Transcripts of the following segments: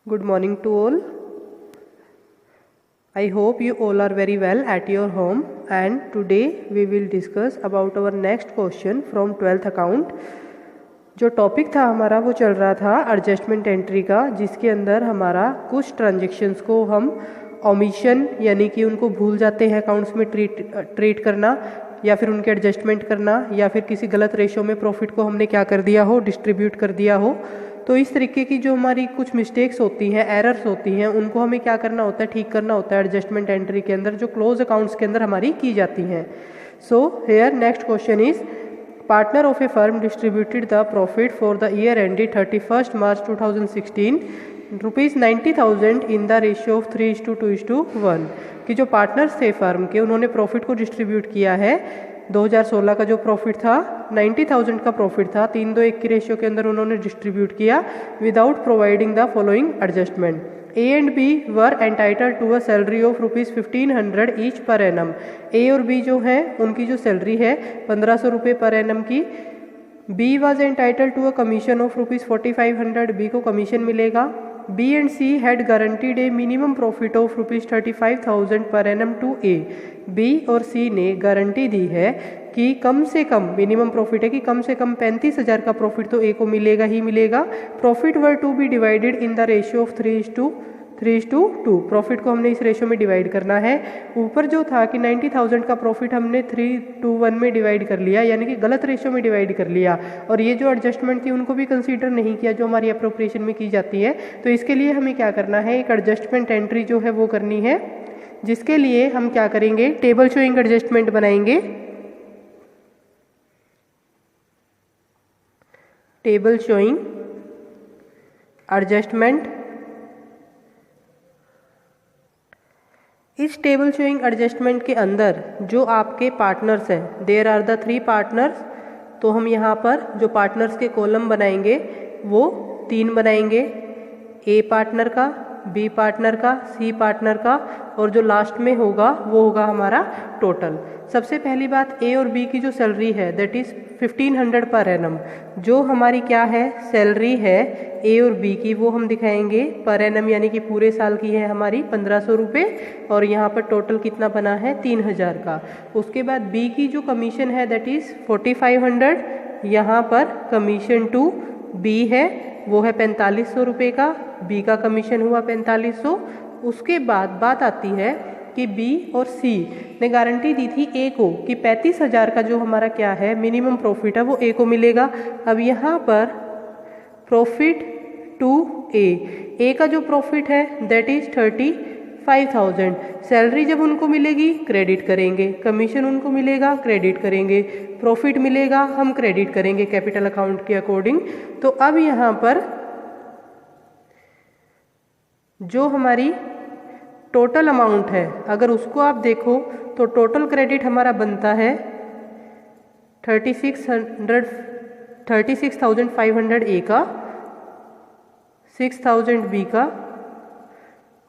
Good morning to all. I hope you all are very well at your home, and today we will discuss about our next question from 12th account. जो topic था हमारा वो चल रहा था adjustment entry का, जिसके अंदर हमारा कुछ ट्रांजेक्शन्स को हम ओमिशन यानी कि उनको भूल जाते हैं अकाउंट्स में ट्रीट करना, या फिर उनके एडजस्टमेंट करना, या फिर किसी गलत रेशो में प्रॉफिट को हमने क्या कर दिया हो, डिस्ट्रीब्यूट कर दिया हो। तो इस तरीके की जो हमारी कुछ मिस्टेक्स होती हैं, एरर्स होती हैं, उनको हमें क्या करना होता है, ठीक करना होता है एडजस्टमेंट एंट्री के अंदर, जो क्लोज अकाउंट्स के अंदर हमारी की जाती हैं। So here next question is, partner of a firm distributed the profit for the year ended 31st March 2016 rupees 90,000 in the ratio of 3:2:1 कि जो पार्टनर्स थे फर्म के, उन्होंने प्रॉफिट को डिस्ट्रीब्यूट किया है। 2016 का जो प्रॉफिट था 90,000 का प्रॉफिट था, 3:2:1 की रेशियो के अंदर उन्होंने डिस्ट्रीब्यूट किया without providing the following adjustment. A and B were entitled to a salary of ₹1,500 each per annum। A और B जो है उनकी जो सैलरी है 1,500 रुपये पर एनम की। B was entitled to a commission of ₹4,500, B को कमीशन मिलेगा। B and C had guaranteed a minimum profit of ₹35,000 per annum to A। B और C ने गारंटी दी है कि कम से कम, मिनिमम प्रॉफिट है कि कम से कम 35,000 का प्रॉफिट तो ए को मिलेगा ही मिलेगा। Profit were to be divided in the ratio of 3:2। Profit को हमने इस रेशियो में डिवाइड करना है। ऊपर जो था कि 90,000 का प्रॉफिट हमने 3:1 में डिवाइड कर लिया, यानी कि गलत रेशियो में डिवाइड कर लिया, और ये जो एडजस्टमेंट थी उनको भी कंसीडर नहीं किया जो हमारी अप्रोप्रिएशन में की जाती है। तो इसके लिए हमें क्या करना है, एक एडजस्टमेंट एंट्री जो है वो करनी है, जिसके लिए हम क्या करेंगे, टेबल शोइंग एडजस्टमेंट बनाएंगे। Table showing adjustment. इस टेबल शोइंग एडजस्टमेंट के अंदर जो आपके पार्टनर्स हैं, देयर आर द 3 पार्टनर्स, तो हम यहाँ पर जो पार्टनर्स के कॉलम बनाएंगे वो 3 बनाएंगे, ए पार्टनर का, बी पार्टनर का, सी पार्टनर का, और जो लास्ट में होगा वो होगा हमारा टोटल। सबसे पहली बात, ए और बी की जो सैलरी है दैट इज़ 1,500 पर एनम। जो हमारी क्या है, सैलरी है ए और बी की, वो हम दिखाएंगे पर एनम, यानी कि पूरे साल की है हमारी 1,500 रुपये, और यहाँ पर टोटल कितना बना है 3,000 का। उसके बाद बी की जो कमीशन है दैट इज़ 4,500, यहाँ पर कमीशन टू बी है वो है 4,500 रुपये का, बी का कमीशन हुआ 4,500। उसके बाद बात आती है कि बी और सी ने गारंटी दी थी ए को कि 35,000 का जो हमारा क्या है मिनिमम प्रॉफिट है वो ए को मिलेगा। अब यहाँ पर प्रॉफिट टू ए का जो प्रॉफिट है दैट इज 35,000। सैलरी जब उनको मिलेगी क्रेडिट करेंगे, कमीशन उनको मिलेगा क्रेडिट करेंगे, प्रॉफिट मिलेगा हम क्रेडिट करेंगे कैपिटल अकाउंट के अकॉर्डिंग। तो अब यहाँ पर जो हमारी टोटल अमाउंट है, अगर उसको आप देखो तो टोटल क्रेडिट हमारा बनता है 36,500 ए का, 6,000 बी का,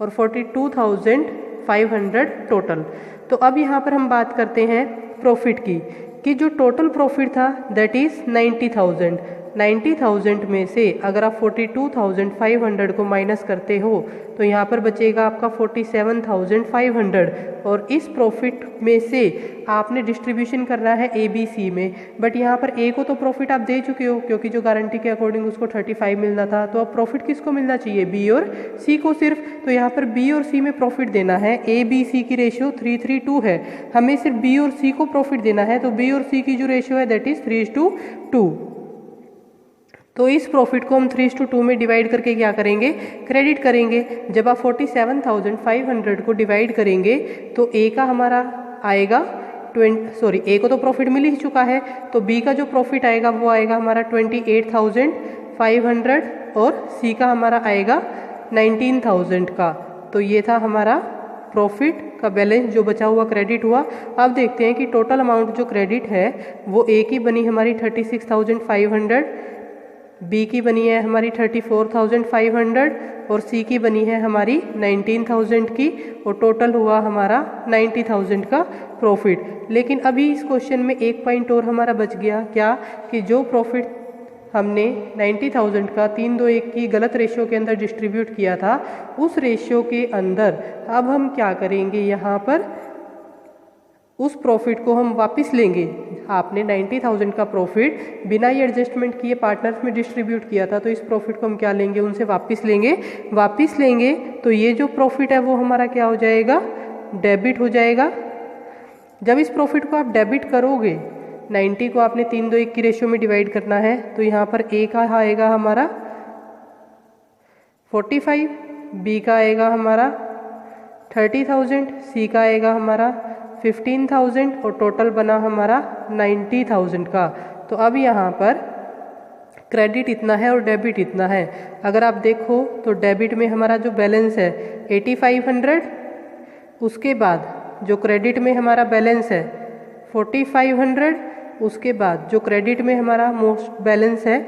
और 42,500 टोटल। तो अब यहाँ पर हम बात करते हैं प्रॉफिट की, कि जो टोटल प्रॉफिट था दैट इज़ 90,000। 90,000 में से अगर आप 42,500 को माइनस करते हो तो यहाँ पर बचेगा आपका 47,500, और इस प्रॉफिट में से आपने डिस्ट्रीब्यूशन करना है ए बी सी में। बट यहाँ पर ए को तो प्रॉफिट आप दे चुके हो, क्योंकि जो गारंटी के अकॉर्डिंग उसको 35 मिलना था, तो अब प्रॉफिट किसको मिलना चाहिए, बी और सी को सिर्फ। तो यहाँ पर बी और सी में प्रॉफिट देना है, ए बी सी की रेशियो 3:2 है, हमें सिर्फ बी और सी को प्रॉफिट देना है, तो बी और सी की जो रेशियो है दैट इज 3:2। तो इस प्रॉफिट को हम 3:2 में डिवाइड करके क्या करेंगे, क्रेडिट करेंगे। जब आप 47,500 को डिवाइड करेंगे तो ए का हमारा आएगा ए को तो प्रॉफिट मिल ही चुका है, तो बी का जो प्रॉफिट आएगा वो आएगा हमारा 28,500, और सी का हमारा आएगा 19,000 का। तो ये था हमारा प्रॉफिट का बैलेंस जो बचा हुआ क्रेडिट हुआ। अब देखते हैं कि टोटल अमाउंट जो क्रेडिट है वो ए की बनी हमारी 36,500, बी की बनी है हमारी 34,500, और सी की बनी है हमारी 19,000 की, और टोटल हुआ हमारा 90,000 का प्रॉफिट। लेकिन अभी इस क्वेश्चन में एक पॉइंट और हमारा बच गया, क्या, कि जो प्रॉफिट हमने 90,000 का 321 की गलत रेशियो के अंदर डिस्ट्रीब्यूट किया था, उस रेशियो के अंदर अब हम क्या करेंगे, यहाँ पर उस प्रॉफिट को हम वापस लेंगे। आपने 90,000 का प्रॉफिट बिना ये एडजस्टमेंट किए पार्टनर्स में डिस्ट्रीब्यूट किया था, तो इस प्रॉफिट को हम क्या लेंगे, उनसे वापस लेंगे। वापस लेंगे तो ये जो प्रॉफिट है वो हमारा क्या हो जाएगा, डेबिट हो जाएगा। जब इस प्रॉफिट को आप डेबिट करोगे, 90 को आपने 321 की रेशियो में डिवाइड करना है, तो यहाँ पर ए का आएगा हमारा 45, बी का आएगा हमारा 30,000, सी का आएगा हमारा 15,000 और टोटल बना हमारा 90,000 का। तो अब यहाँ पर क्रेडिट इतना है और डेबिट इतना है। अगर आप देखो तो डेबिट में हमारा जो बैलेंस है 8500, उसके बाद जो क्रेडिट में हमारा बैलेंस है 4500, उसके बाद जो क्रेडिट में हमारा मोस्ट बैलेंस है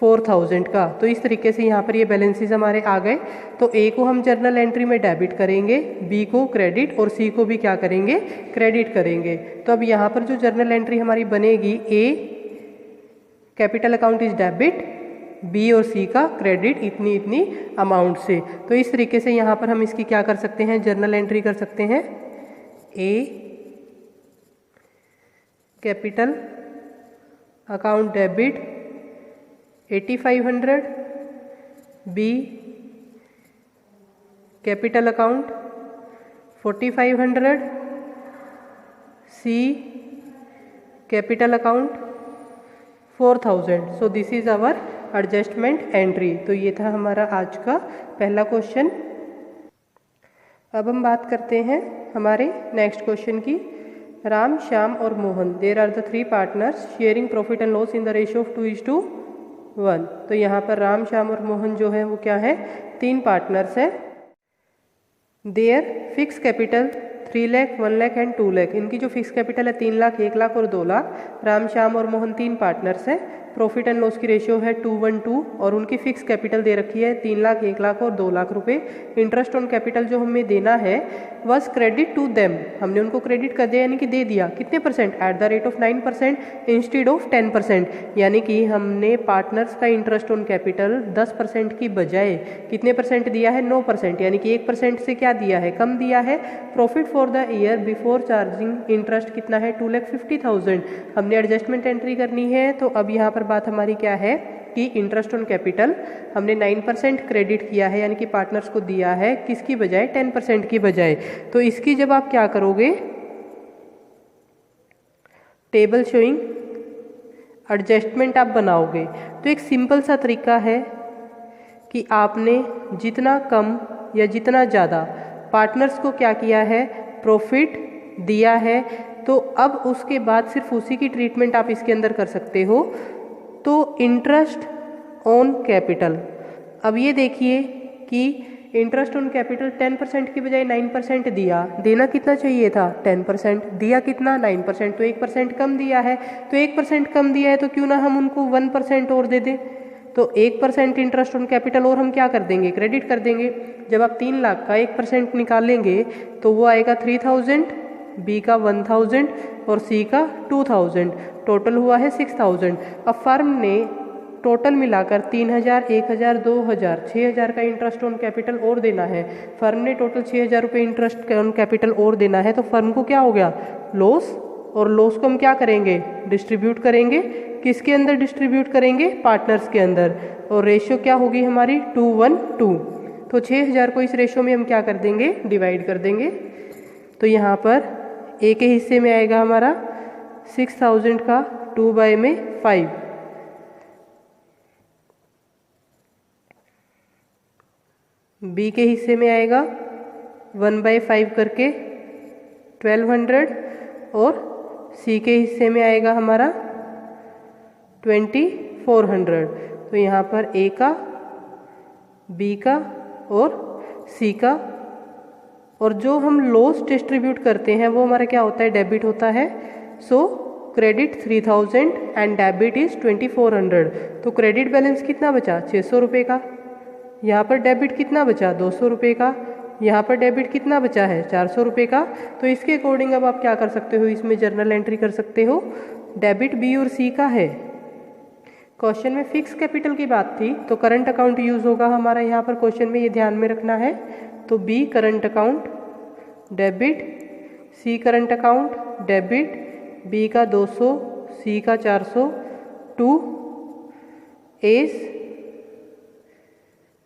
4000 का। तो इस तरीके से यहाँ पर ये बैलेंसेस हमारे आ गए। तो ए को हम जर्नल एंट्री में डेबिट करेंगे, बी को क्रेडिट और सी को भी क्या करेंगे, क्रेडिट करेंगे। तो अब यहाँ पर जो जर्नल एंट्री हमारी बनेगी, A capital account is debit, B और सी का क्रेडिट इतनी इतनी अमाउंट से। तो इस तरीके से यहाँ पर हम इसकी क्या कर सकते हैं, जर्नल एंट्री कर सकते हैं। A capital account debit 8500, B capital account 4500, C capital account 4000। So this is our adjustment entry. तो ये था हमारा आज का पहला क्वेश्चन। अब हम बात करते हैं हमारे नेक्स्ट क्वेश्चन की। राम, श्याम और Mohan, there are the 3 partners sharing profit and loss in the ratio of 2:1। तो यहाँ पर राम, श्याम और मोहन जो है वो क्या है, 3 पार्टनर्स हैं। There fix capital 3 lakh, 1 lakh and 2 lakh. इनकी जो फिक्स कैपिटल है 3 लाख, 1 लाख और 2 लाख। राम, श्याम और मोहन 3 पार्टनर्स हैं। प्रॉफिट एंड लॉस की रेशियो है 2:1 और उनकी फिक्स कैपिटल दे रखी है 3 लाख, 1 लाख और 2 लाख रुपए। इंटरेस्ट ऑन कैपिटल जो हमें देना है वॉज क्रेडिट टू देम, हमने उनको क्रेडिट कर दिया, यानी कि दे दिया। कितने percent, at the rate of 9% instead of 10%। यानी कि हमने पार्टनर्स का इंटरेस्ट ऑन कैपिटल 10% की बजाय कितने परसेंट दिया है, 9%, यानी कि 1% से क्या दिया है, कम दिया है। Profit for the year before charging interest कितना है, 2,50,000। हमने एडजस्टमेंट एंट्री करनी है। तो अब यहाँ पर बात हमारी क्या है कि इंटरेस्ट ऑन कैपिटल हमने 9% क्रेडिट किया है, यानी कि पार्टनर्स को दिया है, किसकी बजाय, 10% की बजाय। तो इसकी जब आप क्या करोगे, टेबल शोइंग एडजस्टमेंट आप बनाओगे, तो एक सिंपल सा तरीका है कि आपने जितना कम या जितना ज़्यादा पार्टनर्स को क्या किया है, प्रॉफिट दिया है, तो अब उसके बाद सिर्फ उसी की ट्रीटमेंट आप इसके अंदर कर सकते हो। तो इंटरेस्ट ऑन कैपिटल, अब ये देखिए कि इंटरेस्ट ऑन कैपिटल 10% की बजाय 9% दिया, देना कितना चाहिए था, 10%, दिया कितना, 9%, तो 1% कम दिया है। तो 1% कम दिया है तो क्यों ना हम उनको 1% और दे दें। तो 1% इंटरेस्ट ऑन कैपिटल और हम क्या कर देंगे, क्रेडिट कर देंगे। जब आप 3 लाख का 1% निकालेंगे तो वो आएगा 3000, बी का 1000 और सी का 2000, टोटल हुआ है 6000। अब फर्म ने टोटल मिलाकर 3000, 1000, 2000, 6000 का इंटरेस्ट ऑन कैपिटल और देना है। फर्म ने टोटल 6000 रुपये इंटरेस्ट ऑन कैपिटल और देना है, तो फर्म को क्या हो गया, लॉस। और लॉस को हम क्या करेंगे, डिस्ट्रीब्यूट करेंगे, किसके अंदर डिस्ट्रीब्यूट करेंगे, पार्टनर्स के अंदर। और रेशियो क्या होगी हमारी, 2:1। तो 6000 को इस रेशियो में हम क्या कर देंगे, डिवाइड कर देंगे। तो यहाँ पर ए के हिस्से में आएगा हमारा 6000 का 2/5, बी के हिस्से में आएगा 1/5 करके 1200 और सी के हिस्से में आएगा हमारा 2400। तो यहाँ पर ए का, बी का और सी का, और जो हम लॉस डिस्ट्रीब्यूट करते हैं वो हमारा क्या होता है, डेबिट होता है। सो क्रेडिट 3000 एंड डेबिट इज 2400। तो क्रेडिट बैलेंस कितना बचा, 600 रुपये का। यहाँ पर डेबिट कितना बचा, 200 रुपये का। यहाँ पर डेबिट कितना बचा है, 400 रुपये का। तो इसके अकॉर्डिंग अब आप क्या कर सकते हो, इसमें जर्नल एंट्री कर सकते हो। डेबिट बी और सी का है, क्वेश्चन में फिक्स कैपिटल की बात थी तो करंट अकाउंट यूज होगा हमारा यहाँ पर क्वेश्चन में, ये ध्यान में रखना है। तो बी करंट अकाउंट डेबिट, सी करंट अकाउंट डेबिट, बी का 200, सी का 400, टू एस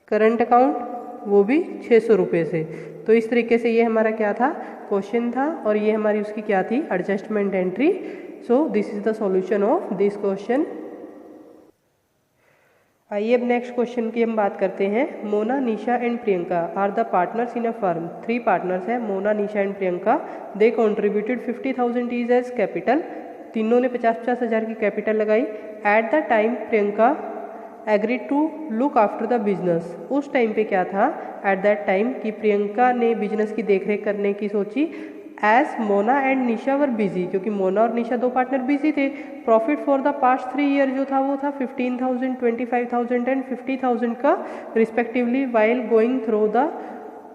करंट अकाउंट वो भी 600 रुपये से। तो इस तरीके से ये हमारा क्या था, क्वेश्चन था, और ये हमारी उसकी क्या थी, adjustment entry. So this is the solution of this question. आइए अब नेक्स्ट क्वेश्चन की हम बात करते हैं। Mona, Nisha and Priyanka are the partners in a firm. 3 partners हैं, Mona, Nisha and Priyanka. They contributed 50,000 each as capital. तीनों ने 50-50 हज़ार की कैपिटल लगाई। At the time Priyanka agreed to look after the business. उस टाइम पे क्या था, एट दैट टाइम, कि प्रियंका ने बिजनेस की देखरेख करने की सोची। As Mona and Nisha were busy, क्योंकि मोना और निशा 2 पार्टनर बिजी थे। Profit for the past 3 year जो था वो था 15,000, 25,000 एंड 50,000 का respectively. While going through the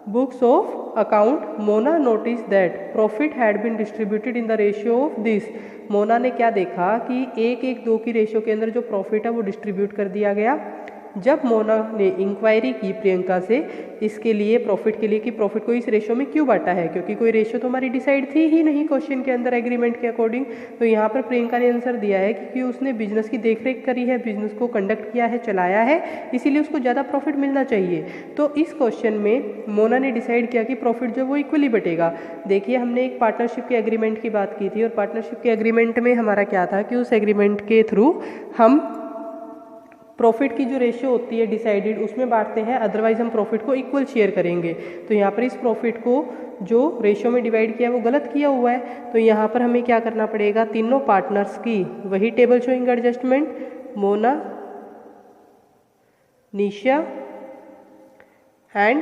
books of account Mona notice that profit had been distributed in the ratio of this. Mona ने क्या देखा कि 1:2 की रेशियो के अंदर जो प्रॉफिट है वो डिस्ट्रीब्यूट कर दिया गया। जब मोना ने इंक्वायरी की प्रियंका से इसके लिए, प्रॉफिट के लिए, कि प्रॉफिट को इस रेशियो में क्यों बांटा है, क्योंकि कोई रेशियो तो हमारी डिसाइड थी ही नहीं क्वेश्चन के अंदर एग्रीमेंट के अकॉर्डिंग। तो यहाँ पर प्रियंका ने आंसर दिया है कि उसने बिजनेस की देखरेख करी है, बिजनेस को कंडक्ट किया है, चलाया है, इसीलिए उसको ज़्यादा प्रॉफिट मिलना चाहिए। तो इस क्वेश्चन में मोना ने डिसाइड किया कि प्रॉफिट जो वो इक्वली बटेगा। देखिए, हमने एक पार्टनरशिप के एग्रीमेंट की बात की थी, और पार्टनरशिप के एग्रीमेंट में हमारा क्या था कि उस एग्रीमेंट के थ्रू हम प्रॉफिट की जो रेशियो होती है डिसाइडेड उसमें बांटते हैं, अदरवाइज हम प्रॉफिट को इक्वल शेयर करेंगे। तो यहाँ पर इस प्रॉफिट को जो रेशियो में डिवाइड किया है वो गलत किया हुआ है। तो यहाँ पर हमें क्या करना पड़ेगा, तीनों पार्टनर्स की वही table showing adjustment, Mona, Nisha and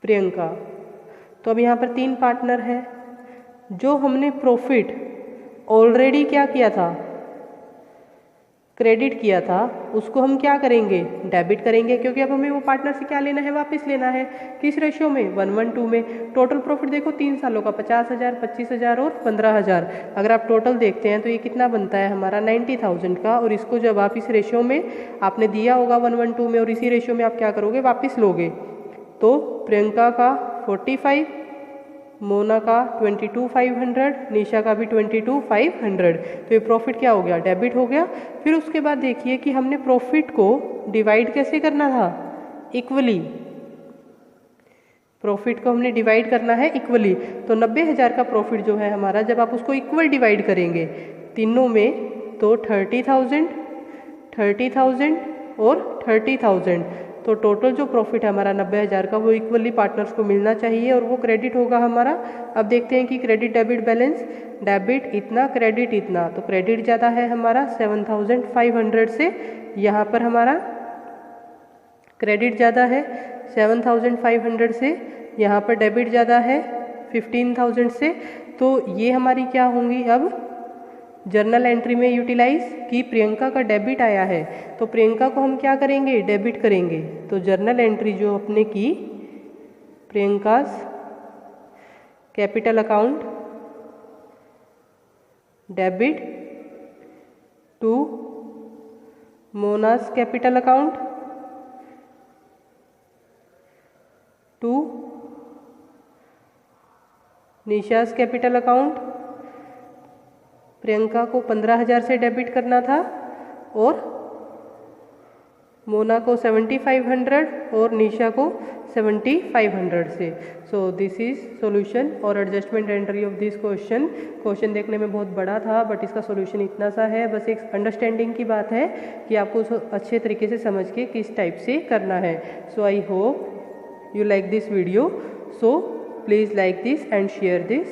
Priyanka. तो अब यहाँ पर 3 पार्टनर हैं। जो हमने प्रॉफिट ऑलरेडी क्या किया था, क्रेडिट किया था, उसको हम क्या करेंगे, डेबिट करेंगे, क्योंकि अब हमें वो पार्टनर से क्या लेना है, वापस लेना है। किस रेशियो में, 1:2 में। टोटल प्रॉफिट देखो 3 सालों का 50,000, 25,000 और 15,000। अगर आप टोटल देखते हैं तो ये कितना बनता है हमारा 90,000 का। और इसको जब आप इस रेशियो में आपने दिया होगा 1:2 में, और इसी रेशियो में आप क्या करोगे, वापस लोगे। तो प्रियंका का 45, मोना का 22,500, निशा का भी 22,500। तो ये प्रॉफिट क्या हो गया, डेबिट हो गया। फिर उसके बाद देखिए कि हमने प्रॉफिट को डिवाइड कैसे करना था, इक्वली। प्रॉफिट को हमने डिवाइड करना है इक्वली। तो 90,000 का प्रॉफिट जो है हमारा, जब आप उसको इक्वल डिवाइड करेंगे तीनों में, तो 30,000, 30,000 और 30,000। तो टोटल जो प्रॉफिट है हमारा 90,000 का वो इक्वली पार्टनर्स को मिलना चाहिए, और वो क्रेडिट होगा हमारा। अब देखते हैं कि क्रेडिट डेबिट बैलेंस, डेबिट इतना, क्रेडिट इतना। तो क्रेडिट ज़्यादा है हमारा 7,500 से, यहाँ पर हमारा क्रेडिट ज़्यादा है 7,500 से, यहाँ पर डेबिट ज़्यादा है 15,000 से। तो ये हमारी क्या होंगी अब जर्नल एंट्री में यूटिलाइज, कि प्रियंका का डेबिट आया है तो प्रियंका को हम क्या करेंगे, डेबिट करेंगे। तो जर्नल एंट्री जो अपने की, Priyanka's capital account debit to Mona's capital account to Nisha's capital account. Priyanka को 15,000 से डेबिट करना था, और मोना को 7,500 और निशा को 7,500 से। सो दिस इज सॉल्यूशन और adjustment entry of this question. Question देखने में बहुत बड़ा था, बट इसका सॉल्यूशन इतना सा है। बस एक अंडरस्टैंडिंग की बात है कि आपको उसको अच्छे तरीके से समझ के किस टाइप से करना है। So I hope you like this video, so please like this and share this.